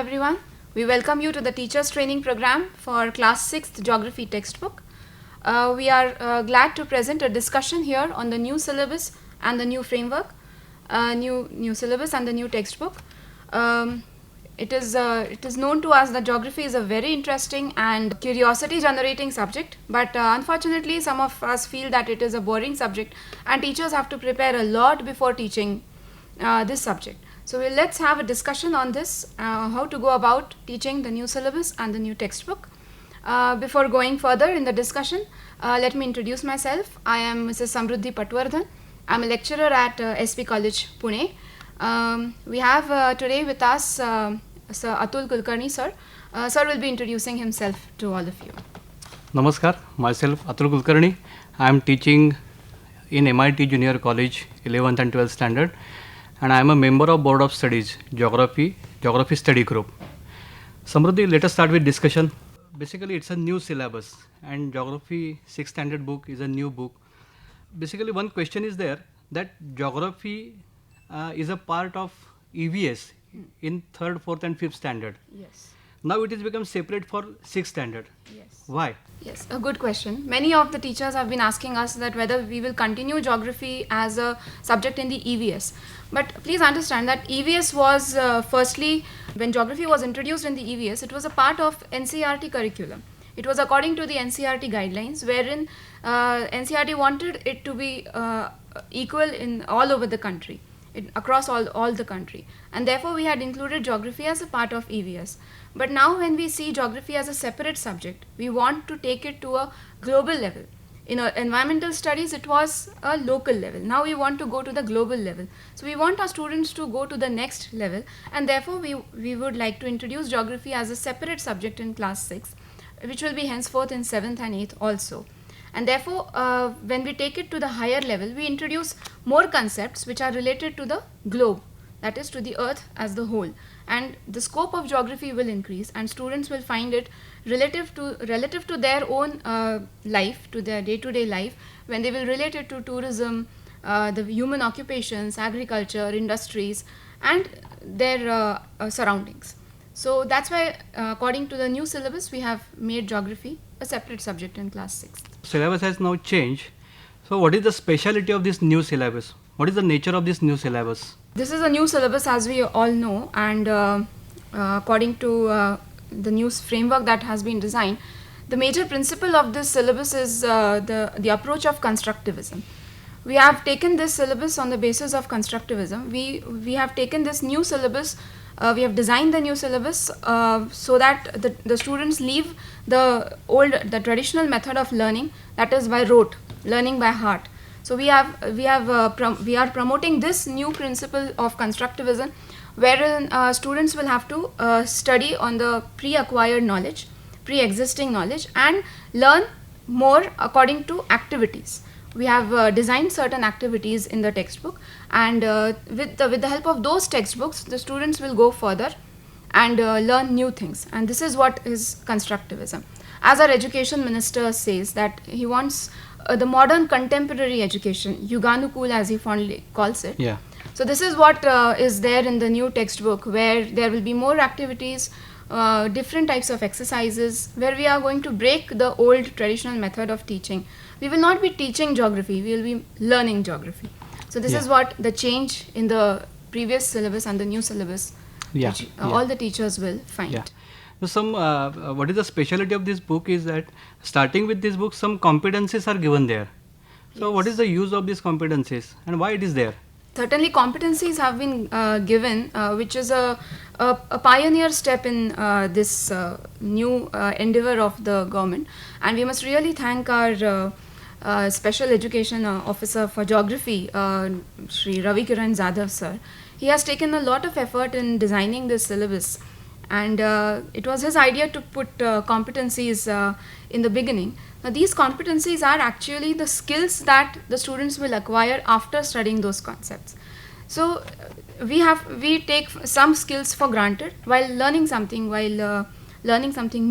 everyone. We welcome you to the Teachers Training Program for Class 6th Geography textbook. We are glad to present a discussion here on the new syllabus and the new framework, new syllabus and the new textbook. It is known to us that geography is a very interesting and curiosity-generating subject, but unfortunately, some of us feel that it is a boring subject, and teachers have to prepare a lot before teaching this subject. So let's have a discussion on this, how to go about teaching the new syllabus and the new textbook. Before going further in the discussion, let me introduce myself. I am Mrs. Samruddhi Patwardhan. I am a lecturer at SP College, Pune. We have today with us Sir Atul Kulkarni sir. Sir will be introducing himself to all of you. Namaskar, myself Atul Kulkarni. I am teaching in MIT Junior College 11th and 12th standard, and I am a member of Board of Studies Geography Study Group. Samruddhi, let us start with discussion. Basically, it's a new syllabus, and Geography 6th standard book is a new book. Basically, one question is there that geography is a part of EVS in 3rd, 4th and 5th standard. Yes. Now it is become separate for 6th standard. Yes. Why? Yes, a good question. Many of the teachers have been asking us that whether we will continue geography as a subject in the EVS. But please understand that EVS was firstly, when geography was introduced in the EVS, it was a part of NCERT curriculum. It was according to the NCERT guidelines, wherein NCERT wanted it to be equal in all over the country, across all the country, and therefore we had included geography as a part of EVS. But now when we see geography as a separate subject, we want to take it to a global level. In environmental studies, it was a local level. Now we want to go to the global level. So we want our students to go to the next level, and therefore we would like to introduce geography as a separate subject in class 6, which will be henceforth in 7th and 8th also. And therefore, when we take it to the higher level, we introduce more concepts which are related to the globe, that is to the earth as the whole. And the scope of geography will increase, and students will find it relative to their own life, to their day-to-day life, when they will relate it to tourism, the human occupations, agriculture, industries, and their surroundings. So that's why, according to the new syllabus, we have made geography a separate subject in class 6th. Syllabus has now changed. So what is the speciality of this new syllabus? What is the nature of this new syllabus? This is a new syllabus, as we all know, and according to the new framework that has been designed, the major principle of this syllabus is the approach of constructivism. We have taken this syllabus on the basis of constructivism. We have taken this new syllabus, we have designed the new syllabus so that the students leave the traditional method of learning, that is by rote, learning by heart. So we are promoting this new principle of constructivism, wherein students will have to study on the pre-acquired knowledge, pre-existing knowledge, and learn more according to activities. We have designed certain activities in the textbook, and with the help of those textbooks, the students will go further and learn new things. And this is what is constructivism. As our education minister says, that he wants the modern contemporary education, Yuganukul as he fondly calls it. Yeah. So this is what is there in the new textbook, where there will be more activities, different types of exercises, where we are going to break the old traditional method of teaching. We will not be teaching geography, we will be learning geography. So this is what the change in the previous syllabus and the new syllabus, which all the teachers will find. Yeah. So what is the specialty of this book is that starting with this book, some competencies are given there. So what is the use of these competencies and why it is there? Certainly competencies have been given, which is a pioneer step in this new endeavor of the government, and we must really thank our Special Education Officer for Geography, Shri Ravi Kiran Jadhav sir. He has taken a lot of effort in designing this syllabus, and it was his idea to put competencies in the beginning. Now these competencies are actually the skills that the students will acquire after studying those concepts. So we take some skills for granted while learning something,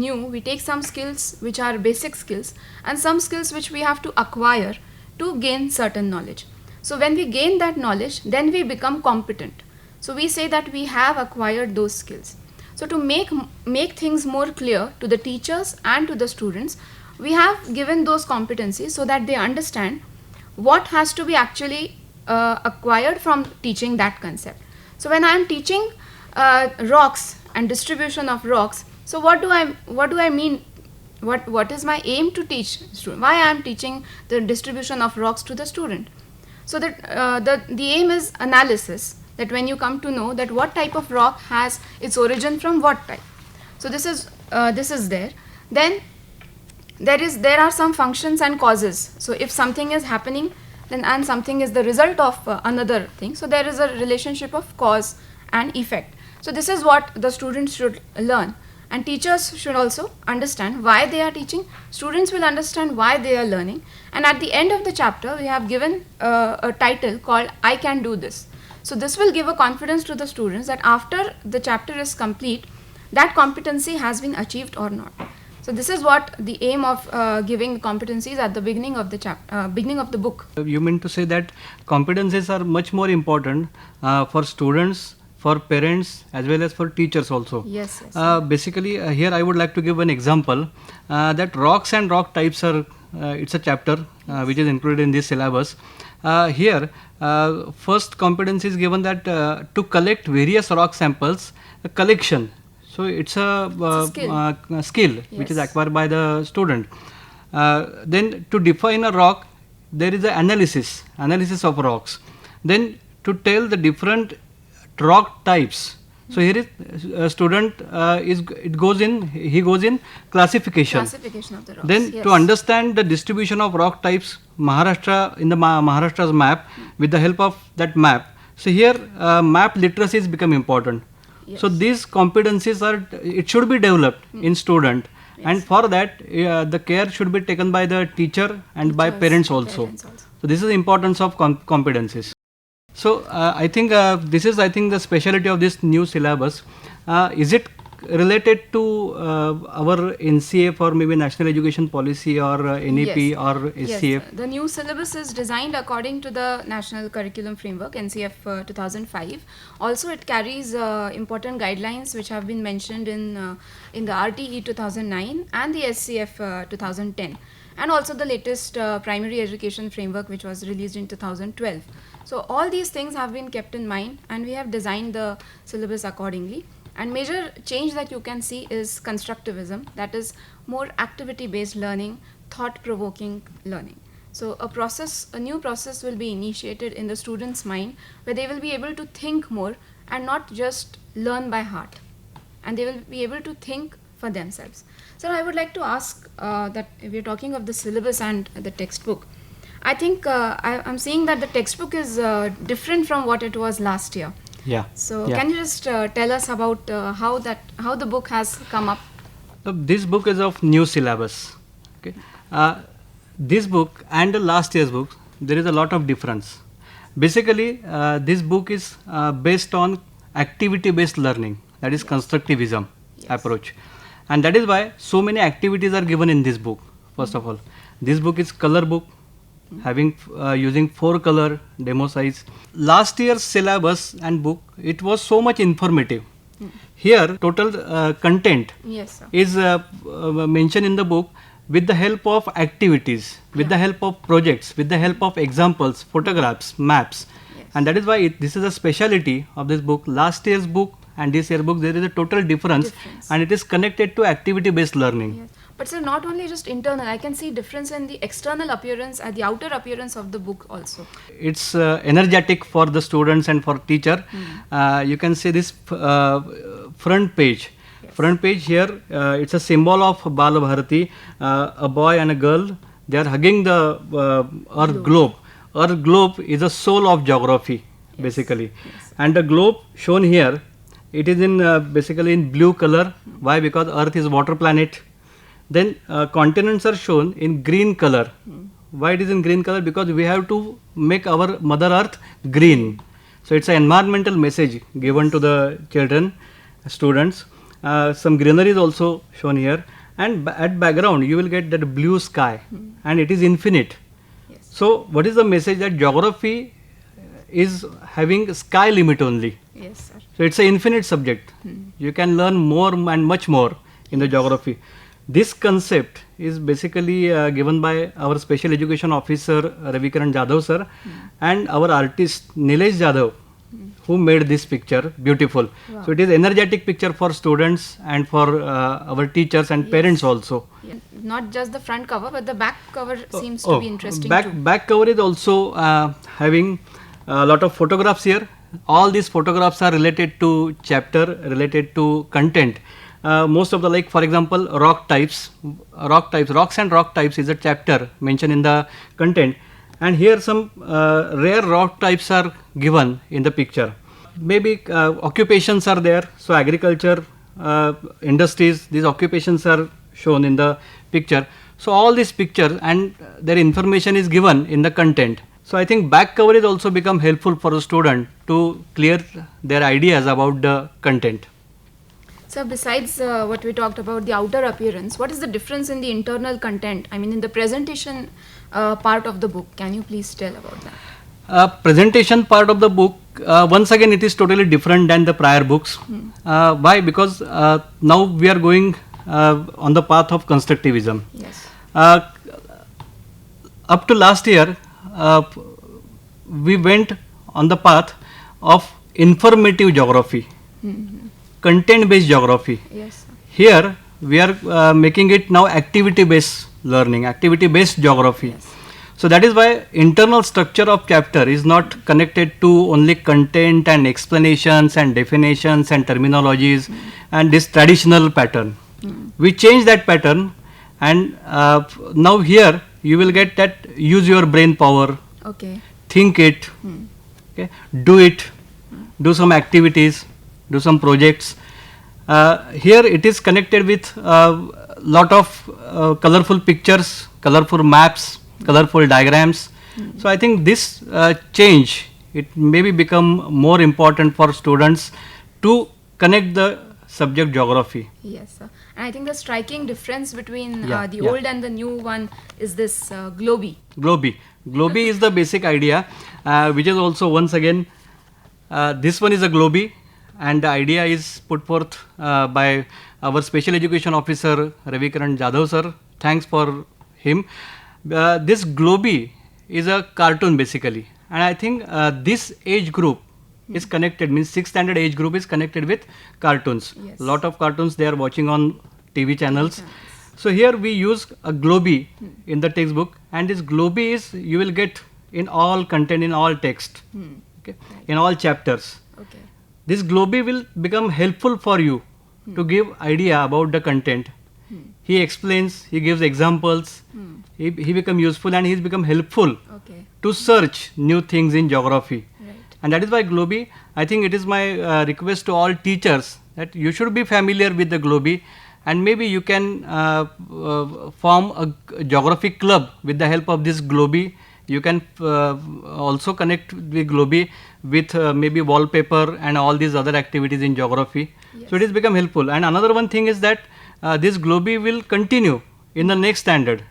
new. We take some skills which are basic skills and some skills which we have to acquire to gain certain knowledge. So when we gain that knowledge, then we become competent. So we say that we have acquired those skills. So to make things more clear to the teachers and to the students, we have given those competencies so that they understand what has to be actually acquired from teaching that concept. So when I am teaching rocks and distribution of rocks, so what do I mean? What is my aim to teach student? Why I am teaching the distribution of rocks to the student? So that the aim is analysis, that when you come to know that what type of rock has its origin from what type. So this is there. Then there are some functions and causes. So if something is happening, then and something is the result of another thing, so there is a relationship of cause and effect. So this is what the students should learn, and teachers should also understand why they are teaching. Students will understand why they are learning, and at the end of the chapter we have given a title called I Can Do This. So this will give a confidence to the students that after the chapter is complete, that competency has been achieved or not. So this is what the aim of giving competencies at the beginning of the beginning of the book. You mean to say that competencies are much more important for students, for parents, as well as for teachers also. Yes. Basically, here I would like to give an example that rocks and rock types are, it's a chapter which is included in this syllabus. Here, first competence is given that to collect various rock samples, a collection. So it's a skill which is Yes. acquired by the student. Then to define a rock, there is an analysis of rocks. Then to tell the different rock types. So here is a student he goes in classification. Classification of the rocks. Then Yes. to understand the distribution of rock types, Maharashtra's map, with the help of that map. So here map literacy has become important. Yes. So these competencies it should be developed in student, and for that the care should be taken by the teacher and by Teachers, parents also. So this is the importance of competencies. So I think this is the specialty of this new syllabus. Is it related to our NCA for maybe National Education Policy or NEP Yes. or SCF? Yes, the new syllabus is designed according to the National Curriculum Framework NCF 2005. Also, it carries important guidelines which have been mentioned in the RTE 2009 and the SCF 2010, and also the latest primary education framework which was released in 2012. So all these things have been kept in mind, and we have designed the syllabus accordingly. And major change that you can see is constructivism, that is more activity based learning, thought provoking learning. So a new process will be initiated in the students' mind, where they will be able to think more and not just learn by heart, and they will be able to think for themselves. So I would like to ask that if we're talking of the syllabus and the textbook, I think I'm seeing that the textbook is different from what it was last year. Yeah. So Yeah. can you just tell us about how the book has come up? So this book is of new syllabus. Okay. This book and the last year's book, there is a lot of difference. Basically, this book is based on activity-based learning, that is constructivism approach, and that is why so many activities are given in this book. First of all, this book is color book, having using 4 color demo size. Last year's syllabus and book, it was so much informative. Here total content Yes, sir. is mentioned in the book with the help of activities, with the help of projects, with the help of examples, photographs, maps. Yes. And that is why this is a speciality of this book. Last year's book and this year's book, there is a total difference. And it is connected to activity based learning. Yes. But sir, not only just internal, I can see difference in the external appearance and the outer appearance of the book also. It's energetic for the students and for teacher. You can see this front page. Yes. Front page here, it's a symbol of Bala Bharati, a boy and a girl. They are hugging the Earth globe. Earth globe is the soul of geography, basically. Yes. And the globe shown here, it is in basically in blue color. Why? Because Earth is water planet. Then continents are shown in green color. Why it is in green color? Because we have to make our Mother Earth green. So it's an environmental message given to the children, students. Some greenery is also shown here, and at background you will get that blue sky, and it is infinite. Yes. So what is the message? That geography is having sky limit only. Yes, sir. So it's an infinite subject. You can learn more and much more in the geography. This concept is basically given by our special education officer Ravikaran Jadhav sir and our artist Nilesh Jadhav, who made this picture beautiful. Wow. So it is energetic picture for students and for our teachers and parents also. Yeah. Not just the front cover, but the back cover seems to be interesting too. Back cover is also having a lot of photographs here. All these photographs are related to chapter, related to content. Most of the, like for example, rocks and rock types is a chapter mentioned in the content, and here some rare rock types are given in the picture. Maybe occupations are there, so agriculture, industries, these occupations are shown in the picture. So all these pictures and their information is given in the content. So I think back cover is also become helpful for a student to clear their ideas about the content. So besides what we talked about the outer appearance, what is the difference in the internal content? I mean, in the presentation part of the book, can you please tell about that? Presentation part of the book, once again it is totally different than the prior books. Why? Because now we are going on the path of constructivism. Yes. Up to last year, we went on the path of informative geography, content based geography. Yes, sir. Here we are making it now activity based learning, activity based geography. Yes. So that is why internal structure of chapter is not connected to only content and explanations and definitions and terminologies and this traditional pattern. We change that pattern, and now here you will get that use your brain power, Okay. think it, okay, do it, do some activities, do some projects. Here it is connected with lot of colorful pictures, colorful maps, colorful diagrams. So I think this change, it maybe become more important for students to connect the subject geography. Yes, sir. And I think the striking difference between Yeah, the yeah. old and the new one is this Globi. Globi is the basic idea, which is also once again, this one is a Globi, and the idea is put forth by our special education officer Ravikaran Jadhav sir. Thanks for him. This Globi is a cartoon basically, and I think this age group is connected, means 6th standard age group is connected with cartoons. Yes. Lot of cartoons they are watching on TV channels. So here we use a Globi in the textbook, and this Globi is you will get in all content, in all text, okay, in all chapters. Okay. This Globi will become helpful for you to give idea about the content. He explains, he gives examples, he become useful and he's become helpful Okay. to search new things in geography. Right. And that is why Globi, I think it is my request to all teachers that you should be familiar with the Globi, and maybe you can form a geography club with the help of this Globi. You can also connect the Globi with maybe wallpaper and all these other activities in geography. So it has become helpful. And another one thing is that this Globi will continue in the next standard.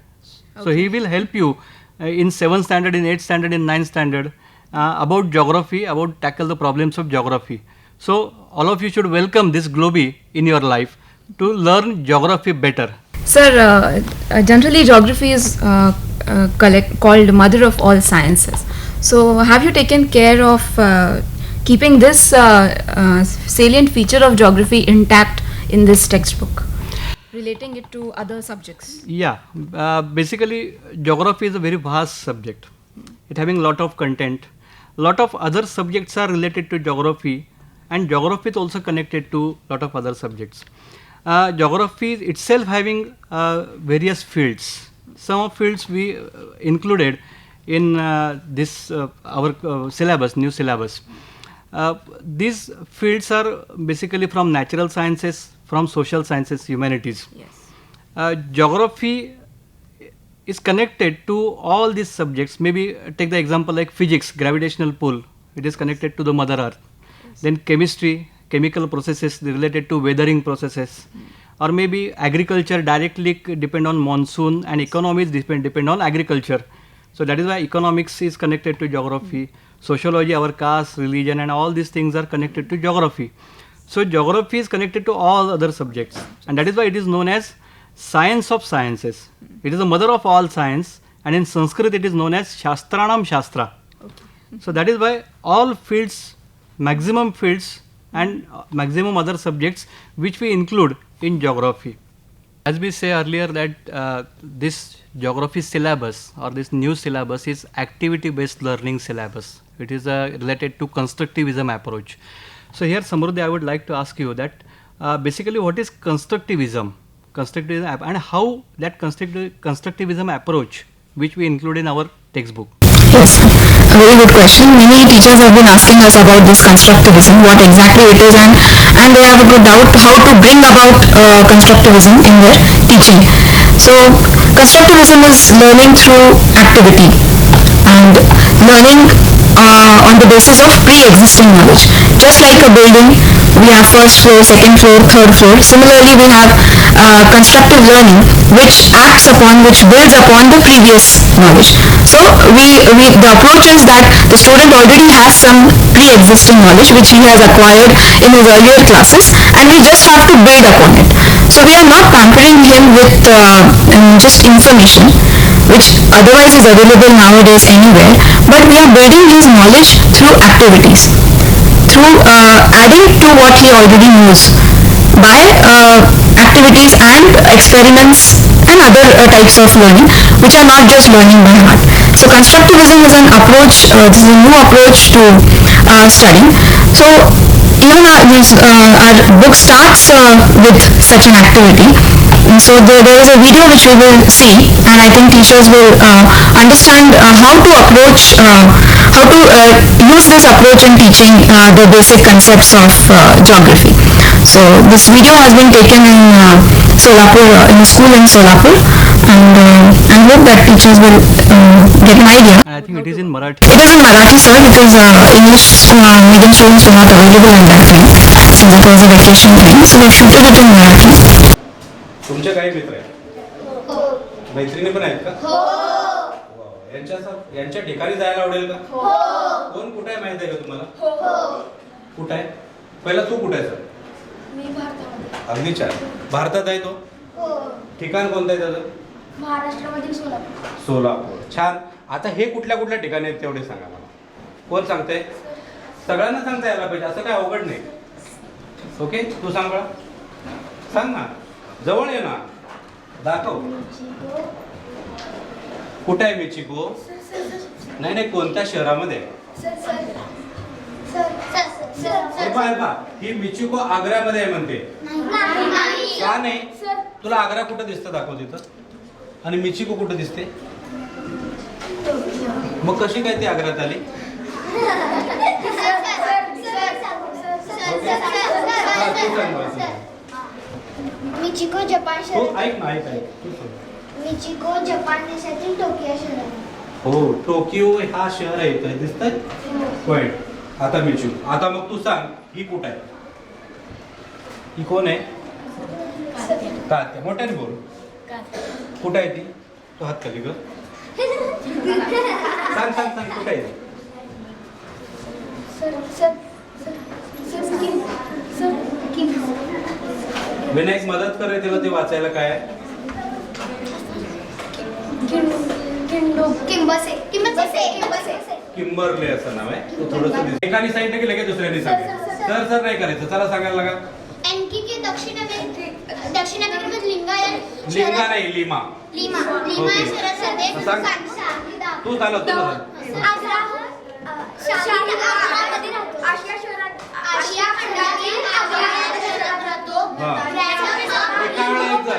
So he will help you in 7th standard, in 8th standard, in 9th standard about geography, about tackle the problems of geography. So all of you should welcome this Globi in your life to learn geography better. Sir, generally geography is called mother of all sciences. So have you taken care of keeping this salient feature of geography intact in this textbook, relating it to other subjects? Yeah, basically geography is a very vast subject. It having a lot of content. Lot of other subjects are related to geography, and geography is also connected to lot of other subjects. Geography is itself having various fields. Some of fields we included in this our syllabus, new syllabus. These fields are basically from natural sciences, from social sciences, humanities. Yes. Geography is connected to all these subjects. Maybe take the example like physics, gravitational pull. It is connected to the Mother Earth. Yes. Then chemistry, chemical processes related to weathering processes. Or maybe agriculture directly depend on monsoon, and economies depend on agriculture. So that is why economics is connected to geography. sociology, our caste, religion, and all these things are connected to geography. So geography is connected to all other subjects, and that is why it is known as science of sciences. It is the mother of all science, and in Sanskrit it is known as Shastranam Shastra. So that is why all fields, maximum fields and maximum other subjects which we include in geography. As we say earlier that this geography syllabus or this new syllabus is activity based learning syllabus. It is related to constructivism approach. So here Samruddhi, I would like to ask you that basically what is constructivism and how that constructivism approach which we include in our textbook. Yes, a very good question. Many teachers have been asking us about this constructivism, what exactly it is, and they have a good doubt how to bring about constructivism in their teaching. So, constructivism is learning through activity and learning on the basis of pre-existing knowledge. Just like a building, we have first floor, second floor, third floor. Similarly, we have constructive learning, which builds upon the previous knowledge. So, the approach is that the student already has some pre-existing knowledge which he has acquired in his earlier classes, and we just have to build upon it. So, we are not pampering him with just information, which otherwise is available nowadays anywhere, but we are building his knowledge through activities, through adding to what he already knows by activities and experiments and other types of learning, which are not just learning by heart. So constructivism is an approach, this is a new approach to studying. So even our book starts with such an activity. And so there is a video which we will see, and I think teachers will understand how to approach, how to use this approach in teaching the basic concepts of geography. So this video has been taken in Solapur, in a school in Solapur, and I hope that teachers will get an idea. And I think it is in Marathi. It is in Marathi, sir, because English medium students were not available in that time, since it was a vacation time, so we shooted it in Marathi. तुमचे काही मित्र आहेत? मैत्रिणी पण आहेत का? यांच्या ठिकाणी जायला आवडेल का? कोण कुठे आहे माहिती आहे का तुम्हाला? कुठे आहे? पहिला तू कुठे आहे? मी भारतामध्ये. अगदी छान. भारतात आहे तो? ठिकाण कोणतं आहे त्याचं? महाराष्ट्रामधील सोलापूर. सोलापूर. छान. आता हे कुठल्या कुठल्या ठिकाणी आहेत तेवढे सांगा मला. कोण सांगते? सगळ्यांना सांगता यायला पाहिजे, असं काय अवघड नाही. ओके, तू सांग बळा. सांग ना, जवळ ये ना, दाखव. कुठे आहे मेक्सिको? नाही नाही, कोणत्या शहरामध्ये? ही मेक्सिको आग्र्यामध्ये आहे म्हणते. का नाही? तुला आग्रा कुठं दिसतं दाखव तिथं. आणि मेक्सिको कुठं दिसते? मग कशी काय ती आग्र्यात आली? मेक्सिको जपान हो, शहर. ऐक ना, ऐक. मेक्सिको जपान देशातील टोकियो शहर. हो, टोकियो हा शहर आहे इथं दिसतंय. पॉइंट. आता मेक्सिको. आता मग तू सांग, ही कुठं आहे? ही कोण आहे? का मोठ्याने बोल. कुठं आहे ती? तो हात खाली ग. सांग सांग सांग, कुठं आहे ती? विनायक मदत कर रे, तेव्हा ते वाचायला काय आहे? किंबर्ले असं नाव आहे. थोडंसं एकाने सांगितलं की लगेच दुसऱ्याने सांगितलं. सर नाही करायचं. चला सांगायला लागा. दक्षिण अमेरिकेत लिंगा नाही, लिमा. ओके. सांग. तू झालं, तू झालं.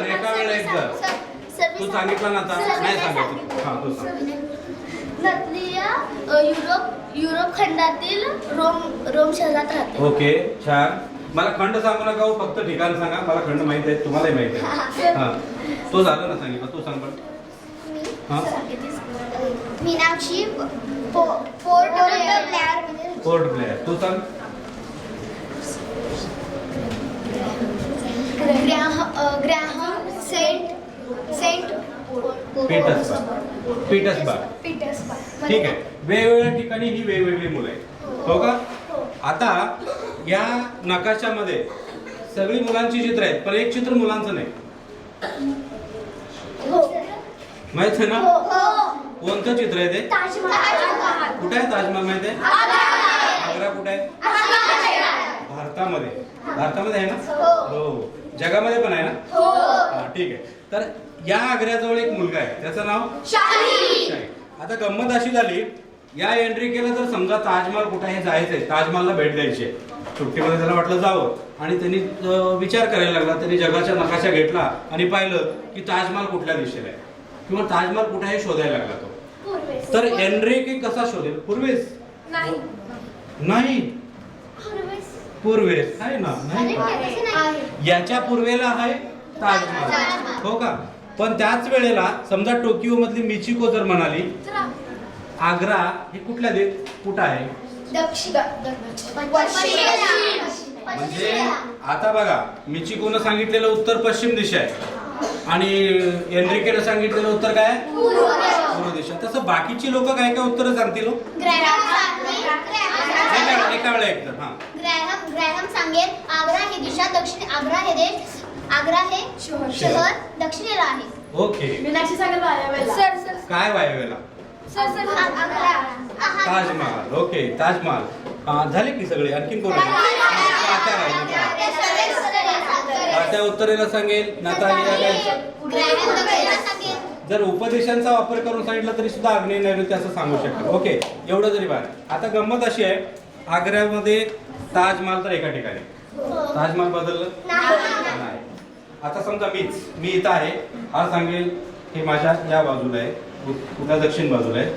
एका वेळेला एक जण. तू सांगितलं ना, आता नाही सांगायचं. हा, तू सांग. युरोप खंडातील रोम शहरात राहते. ओके, छान. मला खंड सांगू नका हो, फक्त ठिकाण सांगा. मला खंड माहित आहे, तुम्हालाही माहित आहे. हा, तो झालं ना सांगितलं. तू सांग पण. हा, मीनाक्षी पोर्ट ब्लेअर. तू सांग. Graham Saint Petersburg. ठीक आहे. वेगवेगळ्या ठिकाणी ही वेगवेगळी मुलं आहेत, हो का? आता या नकाशामध्ये सगळी मुलांची चित्र आहेत, पण एक चित्र मुलांचं नाही. माहित आहे ना कोणतं चित्र आहे ते? कुठे आहे ताजमहल? माहित आहे? आग्रा कुठे आहे? भारतामध्ये आहे ना? हो. जगामध्ये पण आहे ना? हा, ठीक आहे. तर या आग्र्याजवळ एक मुलगा आहे, त्याचं नाव शाहीद. आता गंमत अशी झाली, या एंट्री केलं तर समजा ताजमहल कुठे आहे जायचंय, ताजमहलला भेट द्यायची आहे. सुट्टीमध्ये त्याला वाटलं जावं आणि त्यांनी विचार करायला लागला. त्यांनी जगाचा नकाशा घेतला आणि पाहिलं की ताजमहल कुठल्या दिशेला आहे किंवा ताजमहल कुठे आहे शोधायला लागला तो. तर एनरिके कसा शोधेल? पूर्वेस नाही, पूर्वेस आहे ना? नाही, याच्या पूर्वेला आहे ताजमहल, हो का? पण त्याच वेळेला समजा टोकियो मधली मिचिको जर म्हणाली आग्रा हे कुठल्या कुठं आहे? म्हणजे आता बघा, मिचिकोनं सांगितलेलं उत्तर पश्चिम दिशा आहे आणि एनरिकेनं सांगितलेलं उत्तर काय? पूर्व दिशा. तसं बाकीची लोक काय काय उत्तर सांगतील? एका वेळा एक तर. हा, ग्रॅहम सांगेल आग्रा ही दिशा, दक्षिण आग्रा हे देश, आग्रा हे शहर दक्षिणेला आहे. ओके. मीनाक्षी सांगेल वायव्येला. सर काय वायव्येला? ताजमहल. ओके, ताजमहल. झाले की सगळे? आणखीन कोण? त्या उत्तरेला सांगेल नतालिया. जर उपदेशांचा वापर करून सांगितलं तरी सुद्धा आग्नेय नैऋत्य असं सांगू शकतो. ओके, एवढं जरी बाहेर. आता गंमत अशी आहे, आग्र्यामध्ये ताजमहल तर एका ठिकाणी, ताजमहल बदललं नाही. आता समजा मी इथं आहे, हा सांगेल हे माझ्या या बाजूला आहे, उद्या दक्षिण बाजूला आहे.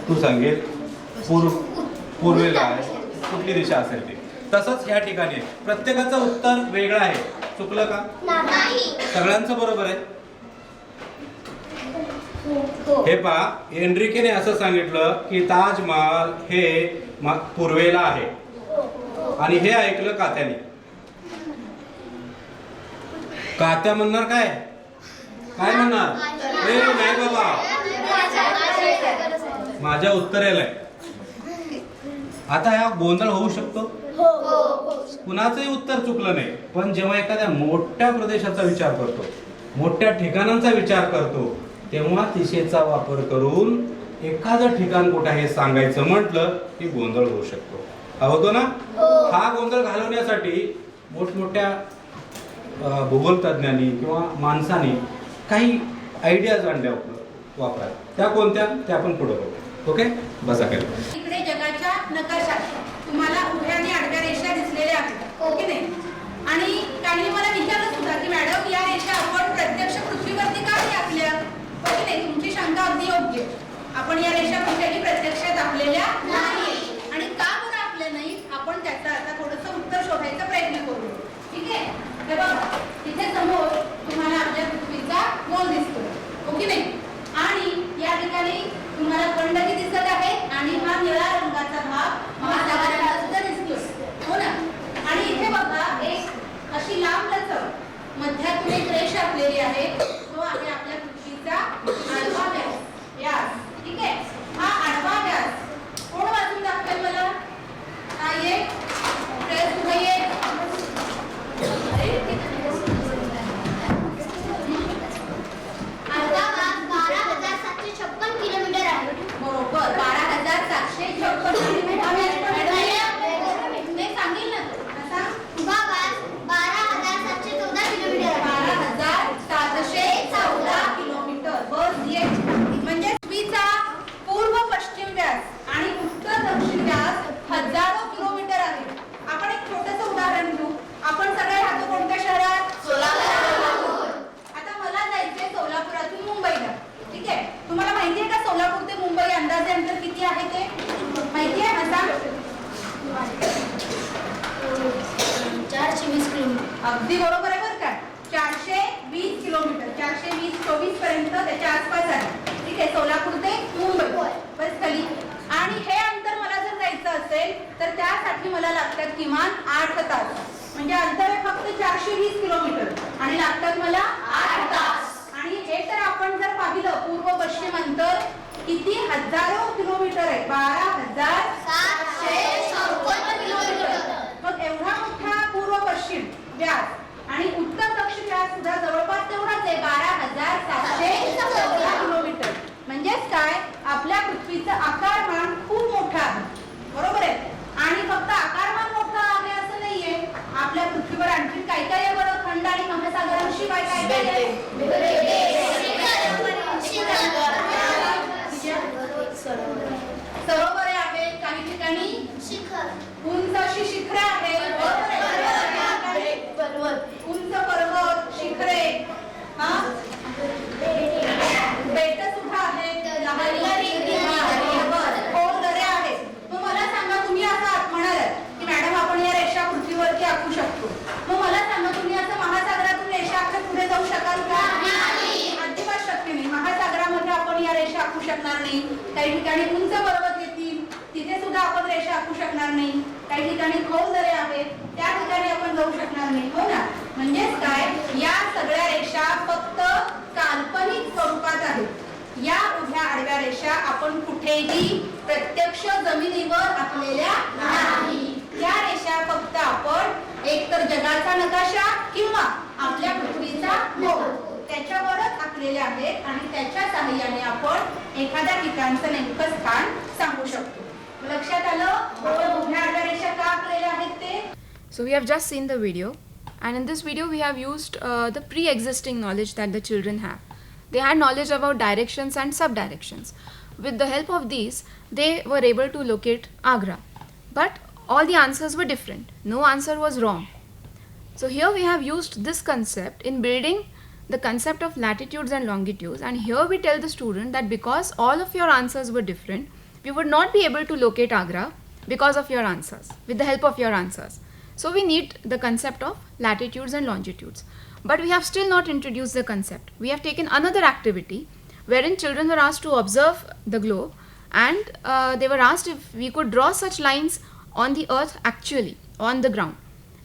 तू सांगेल पूर्वेला आहे, कुठली दिशा असेल ती. तसंच या ठिकाणी आहे. प्रत्येकाचं उत्तर वेगळं आहे. चुकलं का? सगळ्यांचं बरोबर आहे. हे पहा, एनरिकेने असं सांगितलं की ताजमहल हे पूर्वेला आहे आणि हे ऐकलं कात्याने. कात्या म्हणणार काय म्हणणार? ए नाही बाबा, माझ्या उत्तरेला आहे. आता हा गोंधळ होऊ शकतो. कुणाचंही उत्तर चुकलं नाही, पण जेव्हा एखाद्या मोठ्या प्रदेशाचा विचार करतो, मोठ्या ठिकाणांचा विचार करतो, तेव्हा दिशेचा वापर करून एखादं ठिकाण कुठे हे सांगायचं म्हटलं की गोंधळ होऊ शकतो. हा होतो ना? हा गोंधळ घालवण्यासाठी मोठमोठ्या भूगोल तज्ञांनी किंवा माणसांनी काही आयडियाज आणल्या वापरात. त्या कोणत्या त्या आपण पुढे बघू. ओके, बसा खाली. इकडे जगाच्या नकाशात तुम्हाला उभ्या आणि आडव्या रेषा दिसलेल्या आहेत, ओके नाही? आणि काही मला विचारत होता की मॅडम या रेषा आपण प्रत्यक्ष पृथ्वीवरती का नाही आखल्या, ओके नाही? तुमची शंका अगदी योग्य. आपण या रेषा कुठल्याही प्रत्यक्षात आखलेल्या नाही. आणि का बरं आखल्या नाही, आपण त्याचं आता थोडंसं उत्तर शोधायचा प्रयत्न करू. ठीक आहे? हे बघा, तिथे समोर तुम्हाला आपल्या पृथ्वीचा गोल दिसतो, ओके नाही? आणि या ठिकाणी तुम्हाला गंडकी दिसत आहे आणि हा निळा रंगाचा भाग महासागराला सुद्धा दिसतो, हो ना? आणि इथे बघा, एक अशी लांब लचक मध्यातून एक रेष आखलेली आहे. तो आहे आपल्या पृथ्वीचा आडवा व्यास. ठीक आहे? हा आडवा व्यास कोण वाचून दाखवेल मला? काय आहे? पुढे ये. किलोमीटर आहे. बरोबर, 12,756 किलोमीटर. सांगेल ना तू? सांग. 12,714 किलोमीटर. 12,714 किलोमीटर. बस ये. म्हणजे पृथ्वीचा पूर्व पश्चिम व्यास आणि उत्तर दक्षिण व्यास हजारो किलोमीटर आहे. आपण एक छोटंसं उदाहरण घेऊ. आपण सगळे राहतो कोणत्या शहरात? सोलापूर. आता मला जायचंय सोलापुरातून मुंबईला. ठीक आहे? तुम्हाला माहिती आहे का सोलापूर ते मुंबई अंदाजे अंतर किती आहे ते माहिती आहे ना? सांग. 420 किलोमीटर. अगदी बरोबर आहे बरं का? 420 किलोमीटर. 420 24 पर्यंत त्याच्या आसपास आहे. ठीक आहे? सोलापूर ते मुंबई बस खाली. आणि हे अंतर मला जर जायचं असेल तर त्यासाठी मला लागतात किमान 8 तास. म्हणजे अंतर आहे फक्त 420 किलोमीटर आणि लागतात मला 8 तास. आणि हे तर आपण जर पाहिलं पूर्व पश्चिम अंतर किती हजारो किलोमीटर आहे, 12,754 किलोमीटर. मग एवढा मोठा पूर्व पश्चिम व्यास आणि उत्तर दक्षिण व्यास सुद्धा जवळपास तेवढाच आहे, 12,714 किलोमीटर. म्हणजेच काय, आपल्या पृथ्वीचं आकारमान खूप मोठं आहे, बरोबर आहे. आणि फक्त आकारमान मोठं आहे असं नाहीये, आपल्या पृथ्वीवर आणखी काय काय आहे बरं, खंड आणि महासागरांशिवाय काय काय आहे? सरोवरे आहेत, काही ठिकाणी उंच अशी शिखरे आहेत, उंच पर्वत, शिखरे, बेट सुद्धा आहेत, खोल दऱ्या आहेत. मग मला सांगा, तुम्ही असं म्हणालात की मॅडम आपण या रेषा पृथ्वीवरती आखू शकतो, मग मला सांगा तुम्ही असं महासागरातून रेषा आखत पुढे जाऊ शकाल का? अजिबात शक्य नाही. महासागरामध्ये आपण या रेषा आखू शकणार नाही. काही ठिकाणी उंच पर्वत येतील, तिथे सुद्धा आपण रेषा आखू शकणार नाही. काही ठिकाणी खोल दरे आहेत, त्या ठिकाणी आपण जाऊ शकणार नाही, हो ना. म्हणजेच काय, या सगळ्या रेषा फक्त काल्पनिक स्वरूपात आहेत. या उभ्या आडव्या रेषा आपण कुठेही प्रत्यक्ष जमिनीवर आखलेल्या नाही. त्या रेषा फक्त आपण एकतर जगाचा नकाशा किंवा आपल्या पृथ्वीचा गोल त्याच्यावरच आखलेल्या आहेत आणि त्याच्या सहाय्याने आपण एखाद्या ठिकाणचं नेमकं स्थान सांगू शकतो. लक्षात आलं उभ्या आडव्या रेषा का आखलेल्या आहेत ते? So we have just seen the video, and in this video we have used the pre-existing knowledge that the children have. They had knowledge about directions and subdirections. With the help of these, they were able to locate Agra. But all the answers were different. No answer was wrong. So here we have used this concept in building the concept of latitudes and longitudes, and here we tell the student that because all of your answers were different, we would not be able to locate Agra because of your answers, with the help of your answers. So we need the concept of latitudes and longitudes. But we have still not introduced the concept. We have taken another activity wherein children were asked to observe the globe, and they were asked if we could draw such lines on the earth actually, on the ground.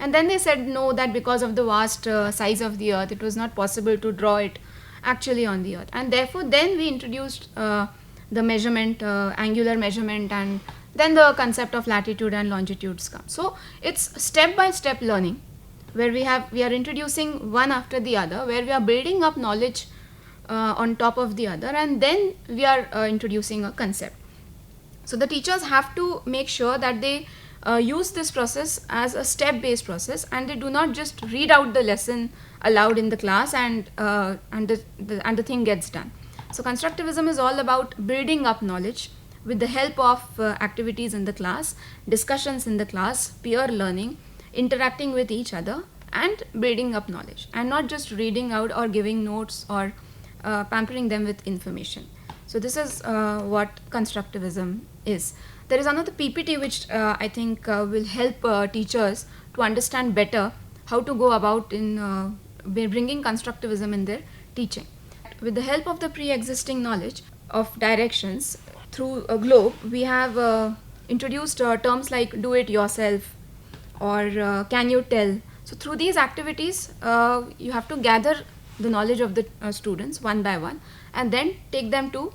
And then they said no, that because of the vast size of the earth, it was not possible to draw it actually on the earth. And therefore then we introduced the measurement, angular measurement, and then the concept of latitude and longitudes come. So it's step by step learning, where we are introducing one after the other, where we are building up knowledge on top of the other, and then we are introducing a concept. So the teachers have to make sure that they use this process as a step based process, and they do not just read out the lesson aloud in the class and the thing gets done. So constructivism is all about building up knowledge with the help of activities in the class, discussions in the class, peer learning, interacting with each other, and building up knowledge, and not just reading out or giving notes or pampering them with information. So this is what constructivism is. There is another PPT which I think will help teachers to understand better how to go about in bringing constructivism in their teaching. With the help of the pre-existing knowledge of directions through a globe, we have introduced terms like do it yourself or can you tell. So through these activities, you have to gather the knowledge of the students one by one and then take them to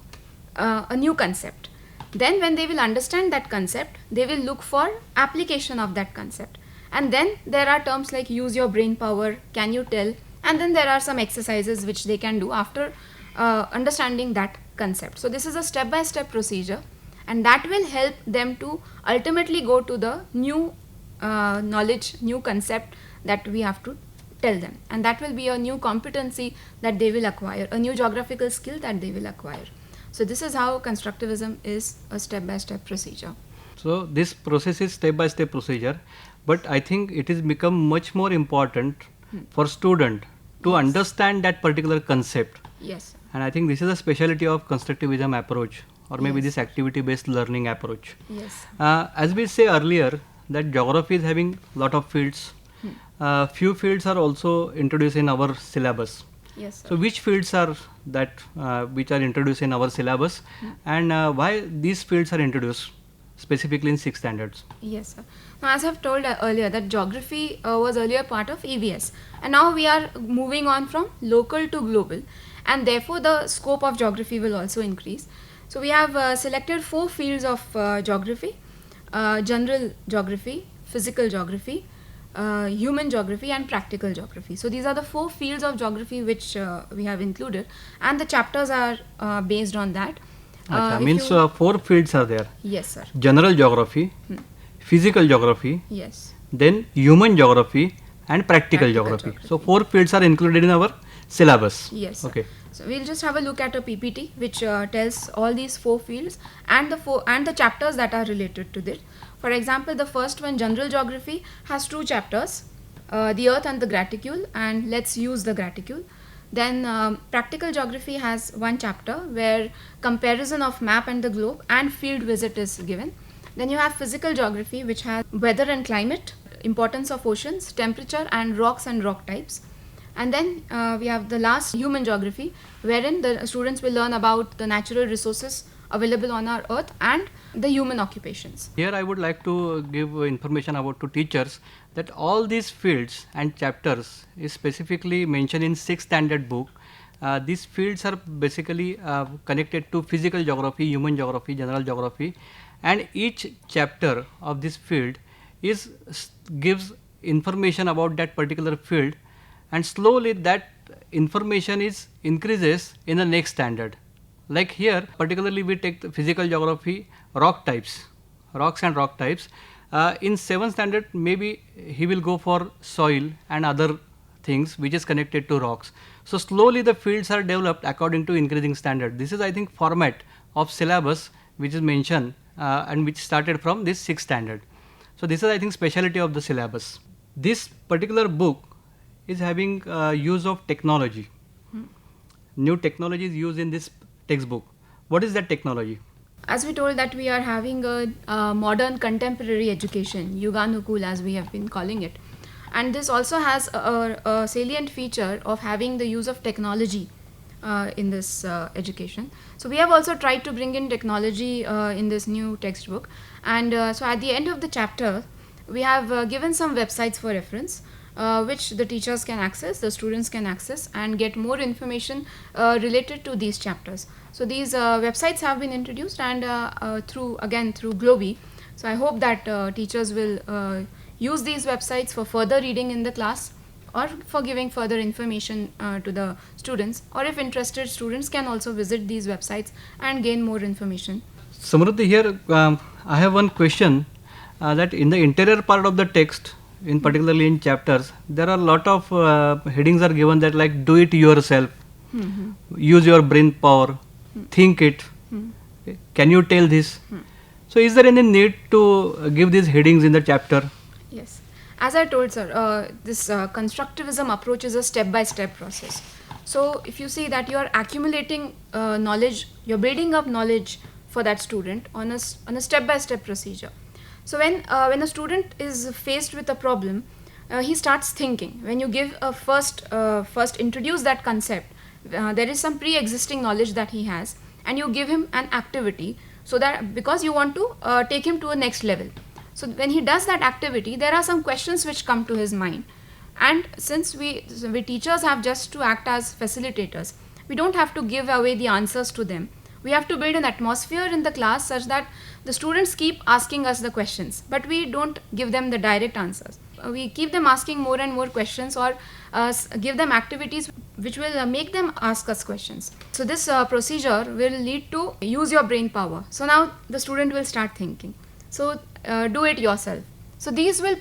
a new concept. Then when they will understand that concept, they will look for application of that concept. And then there are terms like use your brain power, can you tell, and then there are some exercises which they can do after understanding that concept. So this is a step-by-step procedure, and that will help them to ultimately go to the new knowledge, new concept that we have to tell them, and that will be a new competency that they will acquire, a new geographical skill that they will acquire. So this is how constructivism is a step-by-step procedure. So this process is step-by-step procedure, but I think it has become much more important for student to understand that particular concept. Yes. And I think this is a specialty of constructivism approach, or maybe Yes. this activity-based learning approach. Yes. As we say earlier, that geography is having lot of fields. Few fields are also introduced in our syllabus. Yes, sir. So which fields are that which are introduced in our syllabus, and why these fields are introduced specifically in 6th standards? Yes, sir. Now, as I've told earlier, that geography was earlier part of EVS, and now we are moving on from local to global. and therefore the scope of geography will also increase. So we have selected 4 fields of geography: general geography, physical geography, human geography, and practical geography. So these are the 4 fields of geography which we have included, and the chapters are based on that. Acha, if means you- 4 fields are there: Yes, sir. general geography, physical geography, Yes. then human geography, and practical Practical geography. geography. So 4 fields are included in our syllabus. Yes, sir. Okay. So we'll just have a look at a PPT which tells all these 4 fields and the chapters that are related to this. For example, the first one, general geography, has 2 chapters: the Earth and the Graticule, and let's use the Graticule. Then practical geography has 1 chapter where comparison of map and the globe and field visit is given. Then you have physical geography, which has weather and climate, importance of oceans, temperature, and rocks and rock types. And then we have the last, human geography, wherein the students will learn about the natural resources available on our earth and the human occupations. Here I would like to give information about to teachers that all these fields and chapters is specifically mentioned in 6th standard book. These fields are basically connected to physical geography, human geography, general geography, and each chapter of this field gives information about that particular field, and slowly that information is increases in the next standard. Like here, particularly we take the physical geography, rock types, rocks and rock types. In 7th standard, maybe he will go for soil and other things which is connected to rocks. So slowly the fields are developed according to increasing standard. This is, I think, format of syllabus which is mentioned and which started from this 6th standard. So this is, I think, speciality of the syllabus. This particular book is having use of technology. New technology is used in this textbook. What is that technology? As we told that we are having a modern contemporary education, Yuganukul as we have been calling it. And this also has a salient feature of having the use of technology in this education. So we have also tried to bring in technology in this new textbook. And so at the end of the chapter, we have given some websites for reference, which the teachers can access, the students can access, and get more information related to these chapters. So these websites have been introduced, and through Globi. So I hope that teachers will use these websites for further reading in the class, or for giving further information to the students, or if interested students can also visit these websites and gain more information. Samruddhi, here I have one question that in the interior part of the text, in particularly in chapters, there are a lot of headings are given that like do it yourself, use your brain power, think it, can you tell this? So is there any need to give these headings in the chapter? Yes. As I told, sir, this constructivism approach is a step-by-step process. So if you see that you are accumulating knowledge, you're building up knowledge for that student on a step-by-step procedure. So when a student is faced with a problem, he starts thinking. When you give a first introduce that concept, there is some pre-existing knowledge that he has, and you give him an activity, so that because you want to take him to a next level. So when he does that activity, there are some questions which come to his mind, and since we teachers have just to act as facilitators, we don't have to give away the answers to them. We have to build an atmosphere in the class such that the students keep asking us the questions, but we don't give them the direct answers. We keep them asking more and more questions, or give them activities which will make them ask us questions. So this procedure will lead to use your brain power. So now the student will start thinking. So do it yourself. So these will